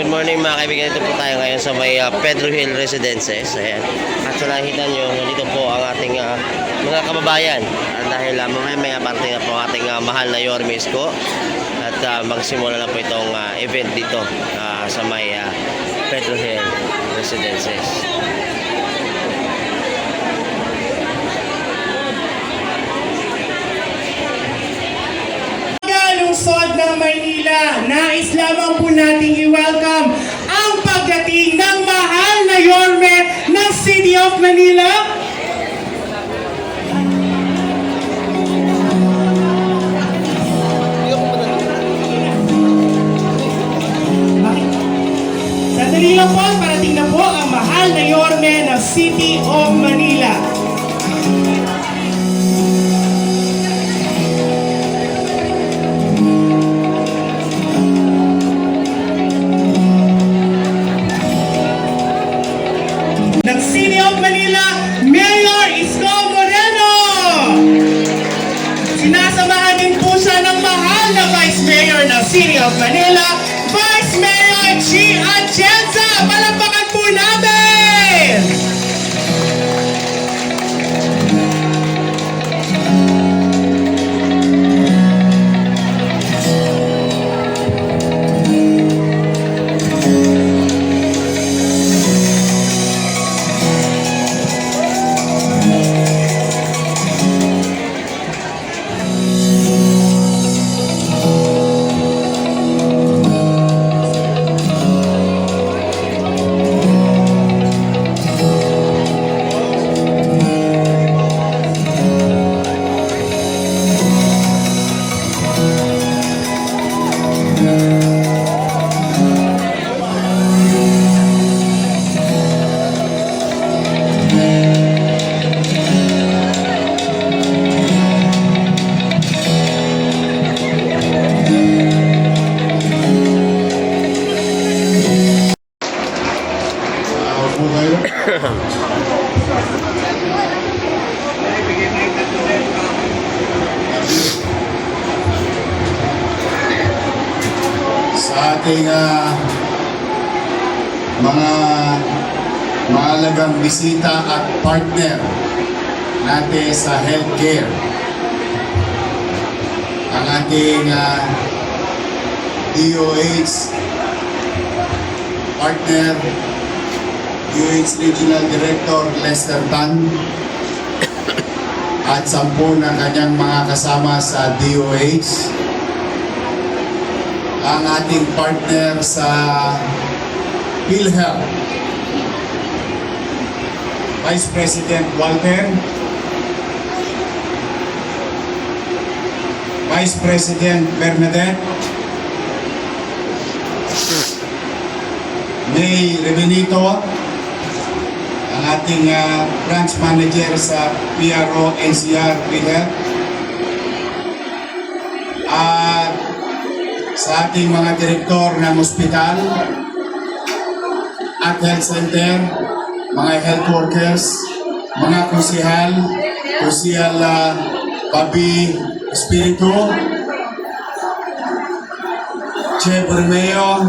Good morning mga kaibigan. Ito po tayo ngayon sa may Pedro Hill Residences. Ayan. At sa nakita nyo, nandito po ang ating mga kababayan. Dahil mamaya parte na po ang ating mahal na Yorme Isko. At magsimula na po itong event dito sa may Pedro Hill Residences. Lungsod ng Maynila, nais lamang po nating i-welcome ang pagdating ng mahal na Yorme ng City of Manila. Sandali lang po, parating na po ang mahal na Yorme ng City of Manila. Ng City of Manila, Mayor Isko Moreno. Sinasamahan din po siya ng mahal na Vice Mayor ng City of Manila, Vice Mayor G. Atienza. Palakpakan po natin! Sa ating mga mahalagang bisita at partner natin sa healthcare, ang ating DOH partner, DOH Regional Director Lester Tan, at 10 na kanyang mga kasama sa DOH, ang ating partner sa PhilHealth, Vice President Walter, Vice President Bernadette, May Rebenito, ang ating branch manager sa PRO NCR PhilHealth, at sa ating mga direktor ng ospital at health center, mga health workers, mga kusihal Pabi Espiritu, Che Bermeo,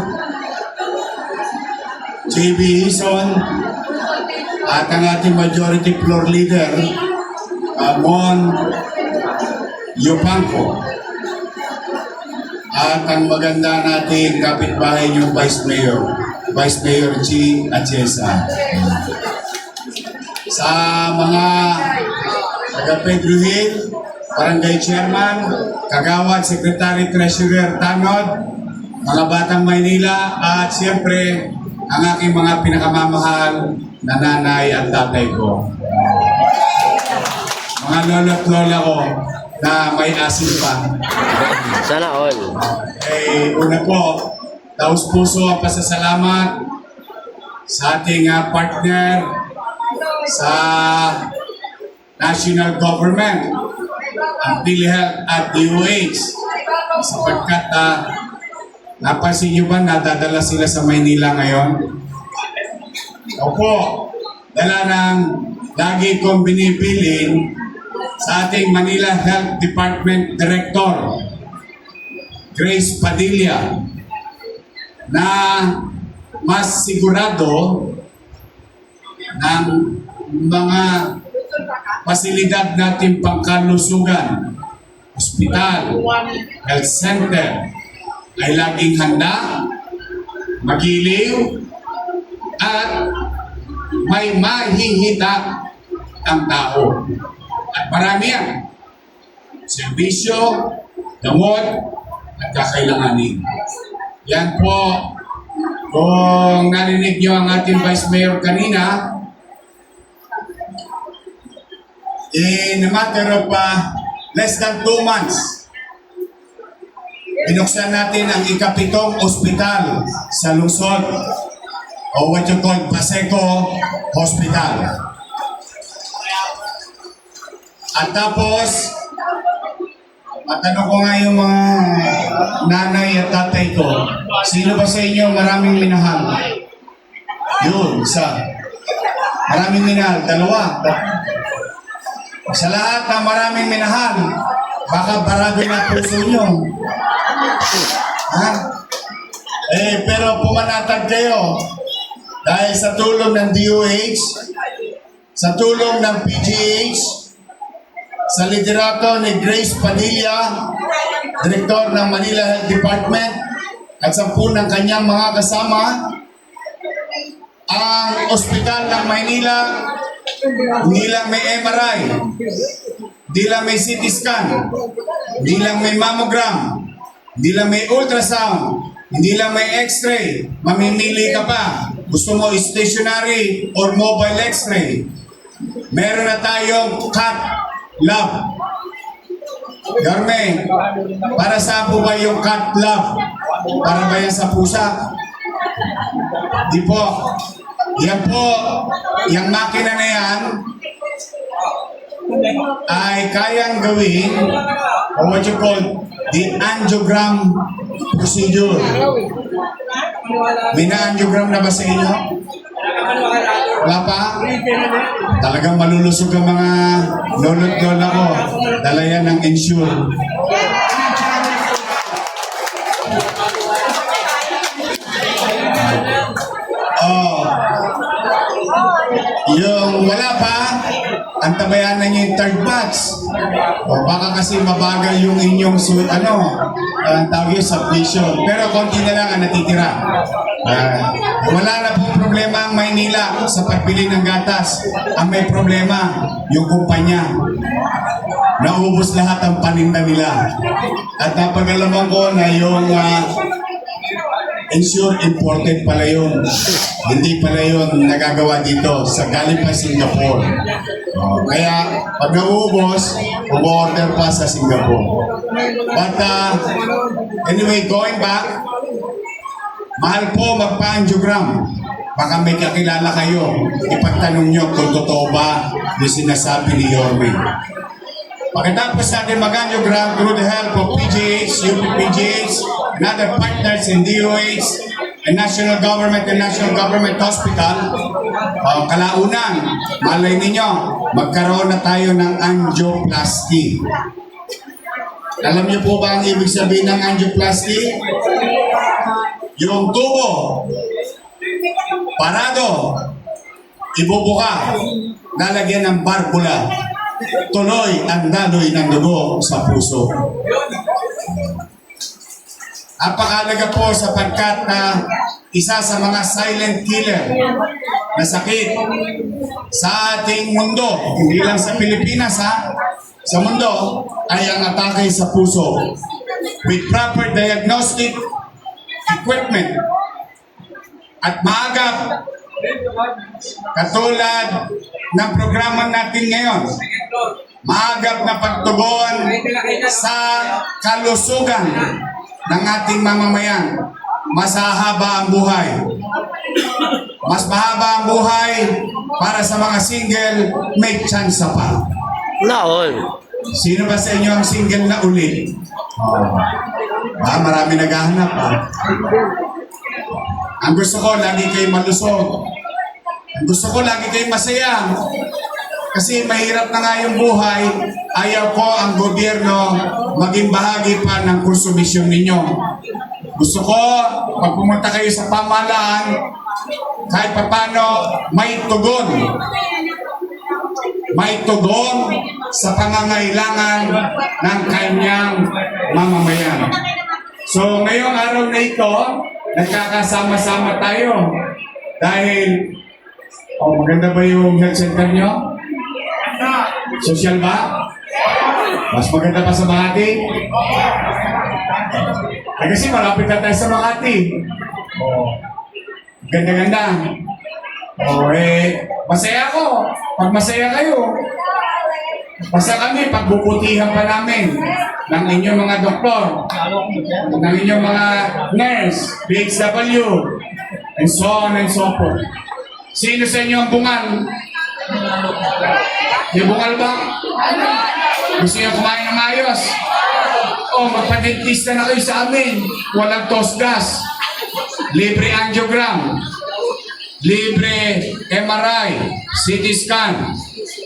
JB Hison, at ang ating majority floor leader, Mon Yupanco, at ang maganda nating kapitbahay yung Vice Mayor G. Atienza. Sa mga taga Pedro Hill, Barangay Chairman, Kagawad, Secretary Treasurer Tanod, mga Batang Maynila, at siyempre ang aking mga pinakamamahal na nanay at tatay ko. Mga lolo at lola ko na may asin pa. Sana all. Una po, taos puso ang pasasalamat sa ating partner sa national government, ang PhilHealth at DOH, sapagkat napansin nyo ba nadadala sila sa Maynila ngayon? Opo, dala ng lagi kong binibilin sa ating Manila Health Department Director, Grace Padilla, na mas sigurado ng mga pasilidad natin pangkalusugan, ospital, health center ay laging handa, magiliw, at may mahihita ang tao. At marami yan. Serbisyo, gamot, at kakailanganin. Yan po, kung narinig nyo ang ating Vice Mayor kanina, in a matter of less than 2 months, binuksan natin ang ikapitong ospital sa lungsod o what you call Paseco Hospital. At tapos, matanong ko nga yung mga nanay at tatay ko, sino ba sa inyo maraming minahal? Yun, isa. Maraming minahal, dalawa. Sa lahat ng maraming minahal, baka barado na puso nyo. Ha? Pero pumanatag kayo dahil sa tulong ng DOH, sa tulong ng PGH, sa liderato ni Grace Padilla, Direktor ng Manila Health Department, at sa ng kanyang mga kasama, ang ospital ng Maynila, hindi lang may MRI, hindi lang may CT scan, hindi lang may mammogram, hindi lang may ultrasound, hindi lang may x-ray, mamimili ka pa. Gusto mo stationary or mobile x-ray. Meron na tayong cath lab. Garme, para saan po ba yung cath lab? Para ba yan sa pusa? Di po. Yan po, yung makina na yan ay kayang gawin o what you call the angiogram procedure. May na-angiogram na ba sa inyo? Wala pa? Talagang malulusog ang mga lolot-lola ko. Dala yan ng insure. Yung wala pa, antabayanan niyo yung third batch. O baka kasi mabagal yung inyong tawag yung submission. Pero konti na lang ang natitira. Wala na pong problema ang Maynila sa pagbili ng gatas. Ang may problema, yung kumpanya. Naubos lahat ang paninda nila. At napag-alaman ko na yung insure imported pala yun. Hindi pala yun nagagawa dito sa galing pa Singapore. Kaya pag nauubos, umorder pa sa Singapore. But anyway, going back, mahal po magpa-angiogram. Baka may kakilala kayo. Ipagtanong nyo kung totoo ba yung sinasabi ni Yorme. Pagkatapos natin mag-angiogram through the help of PGH, UPPGH, and other partners in DOH, and National Government Hospital, kalaunan, malay ninyo, magkaroon na tayo ng angioplasty. Alam niyo po ba ang ibig sabihin ng angioplasty? Yung tubo, parado, ibubuka, lalagyan ng barbula, tuloy ang daloy ng dugo sa puso. Napakalaga po sapagkat na isa sa mga silent killer na sakit sa ating mundo, hindi lang sa Pilipinas sa mundo, ay ang atake sa puso. With proper diagnostic equipment at maagap, katulad ng programa natin ngayon, maagap na pagtugon sa kalusugan ng ating mamamayan, mas hahaba ang buhay. Mas mahaba ang buhay para sa mga single, may chance pa. Naon. Sino ba sa inyo ang single na ulit? Marami naghahanap. Ang gusto ko, lagi kayo malusog. Ang gusto ko, lagi kayo masaya. Kasi mahirap na nga yung buhay, ayaw ko ang gobyerno maging bahagi pa ng konsumisyon ninyo. gusto ko, pag pumunta kayo sa pamahalaan, kahit papano, may tugon. May tugon sa pangangailangan ng kanyang mamamayan. So, ngayong araw na ito, nagkakasama-sama tayo. Dahil, maganda ba yung health center nyo? Social ba? Mas maganda pa sa Makati? Ay, kasi malapit na tayo sa Makati. Ganda-ganda. Masaya ako. Pag masaya kayo, basta kami, pagbubutihan pa namin ng inyong mga doktor, ng inyong mga nurse, BHW, and so on and so forth. Sino sa inyo ang bungal? Yung bungal ba? Gusto niyo kumain ng ayos? Magpa-dentista na kayo sa amin. Walang tosgas. Libre angiogram. Libre MRI, CT scan,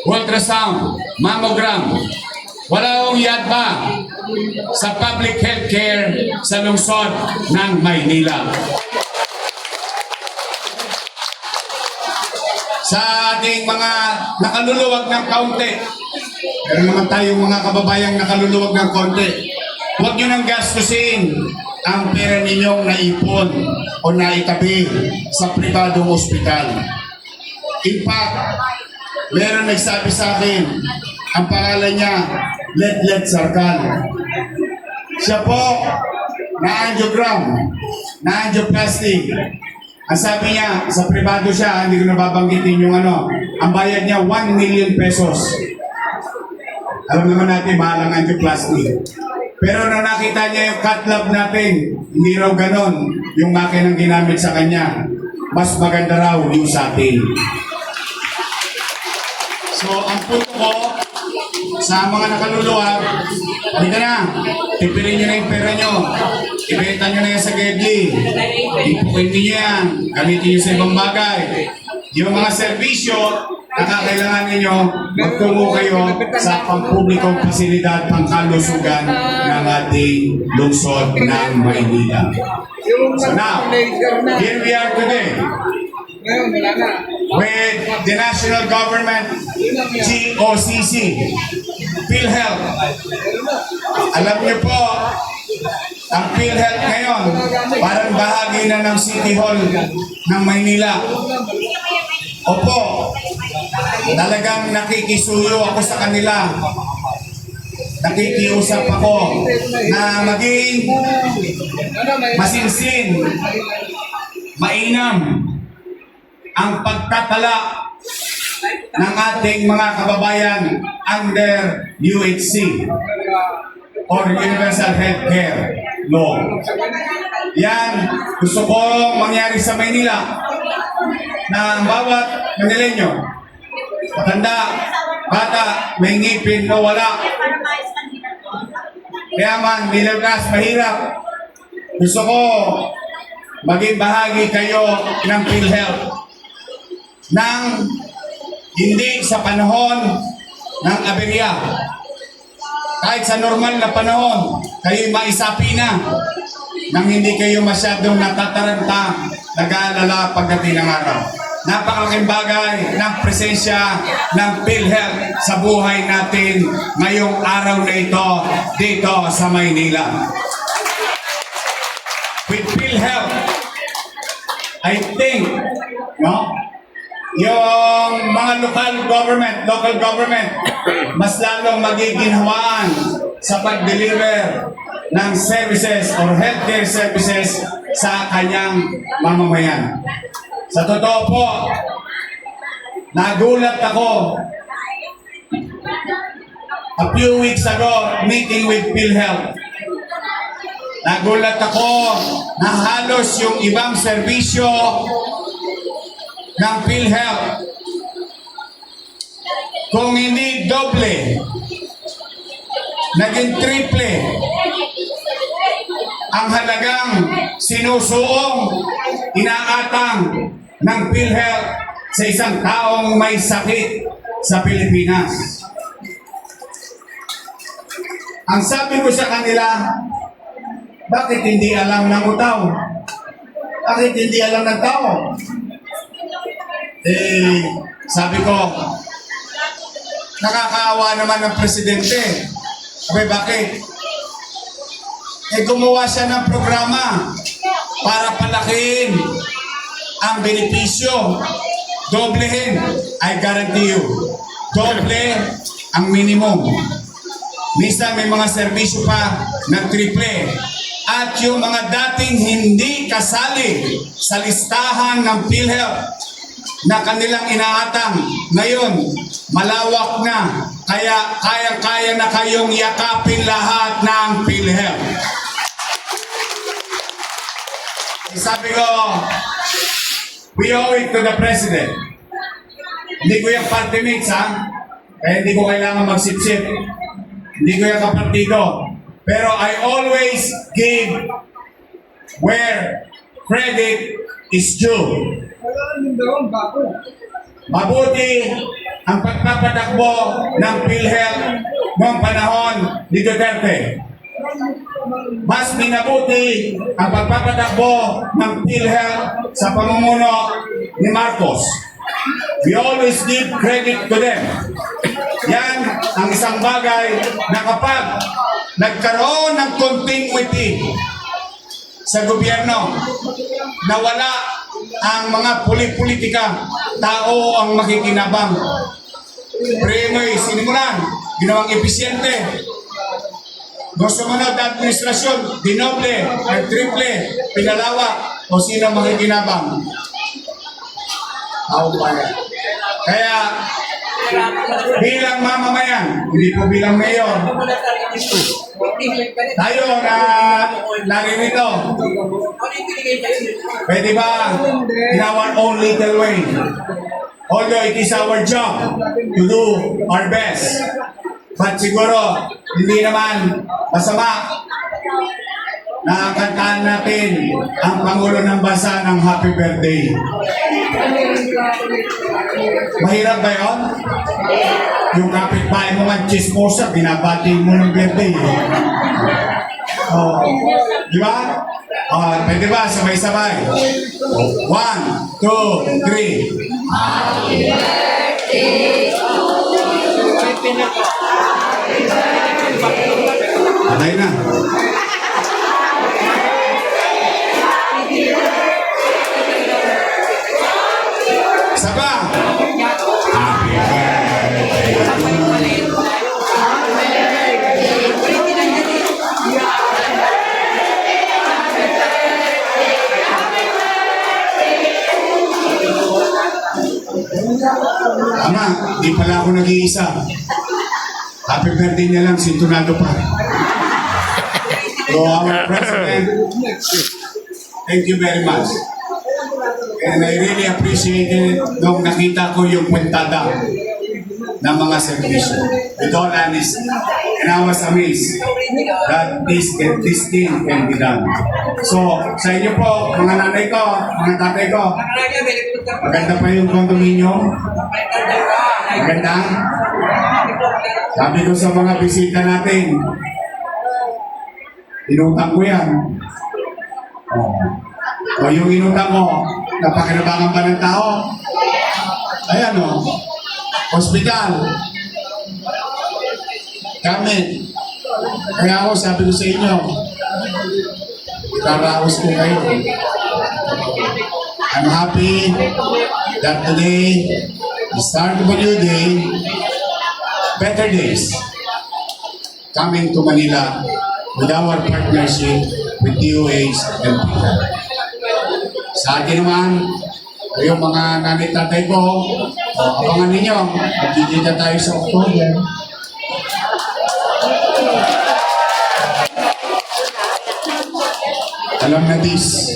ultrasound, mammogram. Wala akong yadba sa public healthcare sa lungsod ng Maynila. Sa ating mga nakaluluwag ng kaunti, meron naman tayong mga kababayang nakaluluwag ng kaunti, huwag nyo nang gastusin ang pera ninyong naipon o naitabi sa pribadong ospital. In fact, meron nagsabi sa akin, ang pangalan niya, Letlet Sarkan. Siya po, na-angiogram, na-angioplasty. Ang sabi niya, sa pribado siya, hindi ko nababanggitin yung ang bayad niya 1 million pesos. Alam naman natin, mahal ang angioplasty. Pero nung nakita niya yung cut lab natin, hindi raw ganon yung makinang ginamit sa kanya. Mas maganda raw yung sa atin. So, ang punto ko sa mga nakaluluwag, halika na, tipirin nyo na yung pera nyo. Ibenta nyo na yan sa Gedli. Ipukin nyo yan. Gamitin nyo sa ibang bagay. Yung mga serbisyo, nakakailangan ninyo, magtungo kayo sa pampublikong pasilidad, pangkalusugan ng ating lungsod ng Maynila. So now, here we are today with the national government, GOCC, PhilHealth. Alam niyo po, ang PhilHealth ngayon, parang bahagi na ng City Hall ng Maynila. Opo, talagang nakikisuyo ako sa kanila. Nakikiusap ako na maging masinsin, mainam ang pagtatala ng ating mga kababayan under UHC or Universal Healthcare Law. Yan, gusto ko mangyari sa Maynila na ang bawat Manileño, matanda, bata, may ngipin o wala, kaya man, middle class, mahirap. Gusto ko maging bahagi kayo ng PhilHealth nang hindi sa panahon ng aberya. Kahit sa normal na panahon, kayo maisapi na nang hindi kayo masyadong natataranta, nag-aalala pagdating ng araw. Napakalaking bagay ng presensya ng PhilHealth sa buhay natin ngayong araw na ito dito sa Maynila. With PhilHealth, I think, yung mga local government, mas lalong magiginhawaan sa pag-deliver ng services or healthcare services sa kanyang mamamayan. Sa totoo po, nagulat ako a few weeks ago, meeting with PhilHealth. Nagulat ako na halos yung ibang serbisyo ng PhilHealth, kung hindi doble, naging triple ang halagang sinusuong, inaatang ng PhilHealth sa isang taong may sakit sa Pilipinas. Ang sabi ko sa kanila, Bakit hindi alam ng utaw? Bakit hindi alam ng tao? Sabi ko, nakakaawa naman ng presidente. Bakit? Gumawa siya ng programa para palakihin ang benepisyo. Doblehin, I guarantee you. Doble ang minimum. Minsan may mga serbisyo pa ng triple. At yung mga dating hindi kasali sa listahan ng PhilHealth na kanilang inaatang, ngayon, malawak na. Kaya kaya-kaya na kayong yakapin lahat ng PhilHealth. Sabi ko, we owe it to the President. Hindi ko yung party mates, ha? Kaya hindi ko kailangan magsip-sip. Hindi ko yung kapartido. Pero I always give where credit is due. Mabuti ang pagpapatakbo ng PhilHealth noong panahon ni Duterte. Mas minabuti ang pagpapatakbo ng PhilHealth sa pamumuno ni Marcos. We always give credit to them. Yan ang isang bagay na kapag nagkaroon ng continuity sa gobyerno, nawala ang mga politika, tao ang makikinabang. Primoy, sinimulan, ginawang episyente. Sumunod na administrasyon, dinoble, triple, pinalawak, o sino makikinabang. Kaya, bilang mamamayan, hindi po bilang mayor, tayo na naririto, pwede ba in our own little way? Although it is our job to do our best. But siguro, hindi naman masama na kantaan natin ang Pangulo ng Bansa ng Happy Birthday. Mahirap ba yun? Yung kapitbahay mo man chismosa, binabati mo ng birthday. Oh, di ba? Pwede ba? Sabay-sabay. 1, 2, 3. Happy birthday to you. Patay na. Saba. Happy birthday. Ama, di pala ako nag-iisa. Happy birthday niya lang, sintonado pa. So, our President, thank you very much. And I really appreciate it nung nakita ko yung kwentada ng mga servisyo. With all honesty. And I was amazed that this thing can be done. So, sa inyo po, mga nanay ko, mga tatay ko, maganda pa yung condominium. Maganda. Sabi ko sa mga bisita natin, inutang ko yan. O yung inutang ko, napakinabangan ba ng tao? Ayan o, hospital. Gamit. Kaya ako, sabi ko sa inyo, itaraos ko kayo. I'm happy that today, the start of a new day, better days coming to Manila with our partnership with DOH and PhilHealth. Sa atin naman, yung mga nanay-tatay ko, abangan ninyo, magkikita tayo sa October. Alam na this.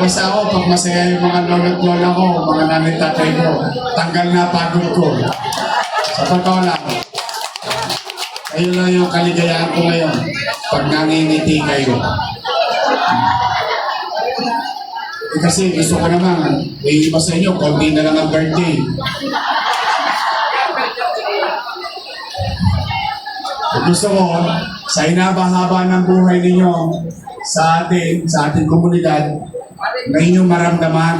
Basta ako, pag masaya yung mga lolo't-lola ko, mga nanay-tatay ko, tanggal na pagod ko. Sa totoo lang, ayun lang yung kaligayahan ko ngayon, pag nangingiti kayo. Kasi gusto ko naman, iba sa inyo, konti na lang ang birthday. At gusto ko, sa inaba-haba ng buhay ninyo sa ating komunidad, na inyong maramdaman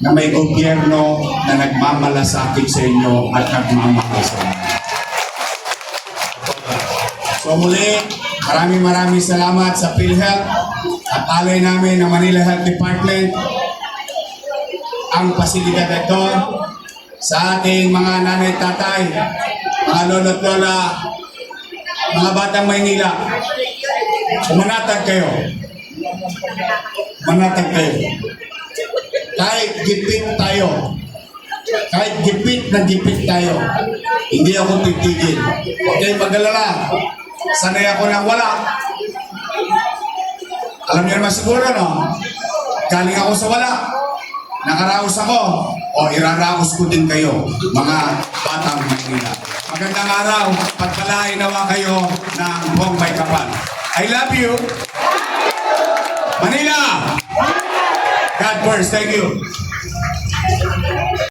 na may gobyerno na nagmamalasakit sa inyo at nagmamahal sa inyo. So muli, maraming salamat sa PhilHealth at alay namin ng Manila Health Department ang pasilidad ito sa ating mga nanay tatay, mga lolo't lola, mga batang Maynila. Manatag kayo. Manatag kayo. Kahit gipit tayo, kahit gipit na gipit tayo, hindi ako titigil. Okay, mag-alala. Sanay ako ng wala. Alam niyo naman siguro, no? Galing ako sa wala. Nakaraos ako. O iraraos ko din kayo, mga batang Maynila. Magandang araw. Pagpalain nawa kayo ng buong may kapal. I love you. Manila! God first. Thank you.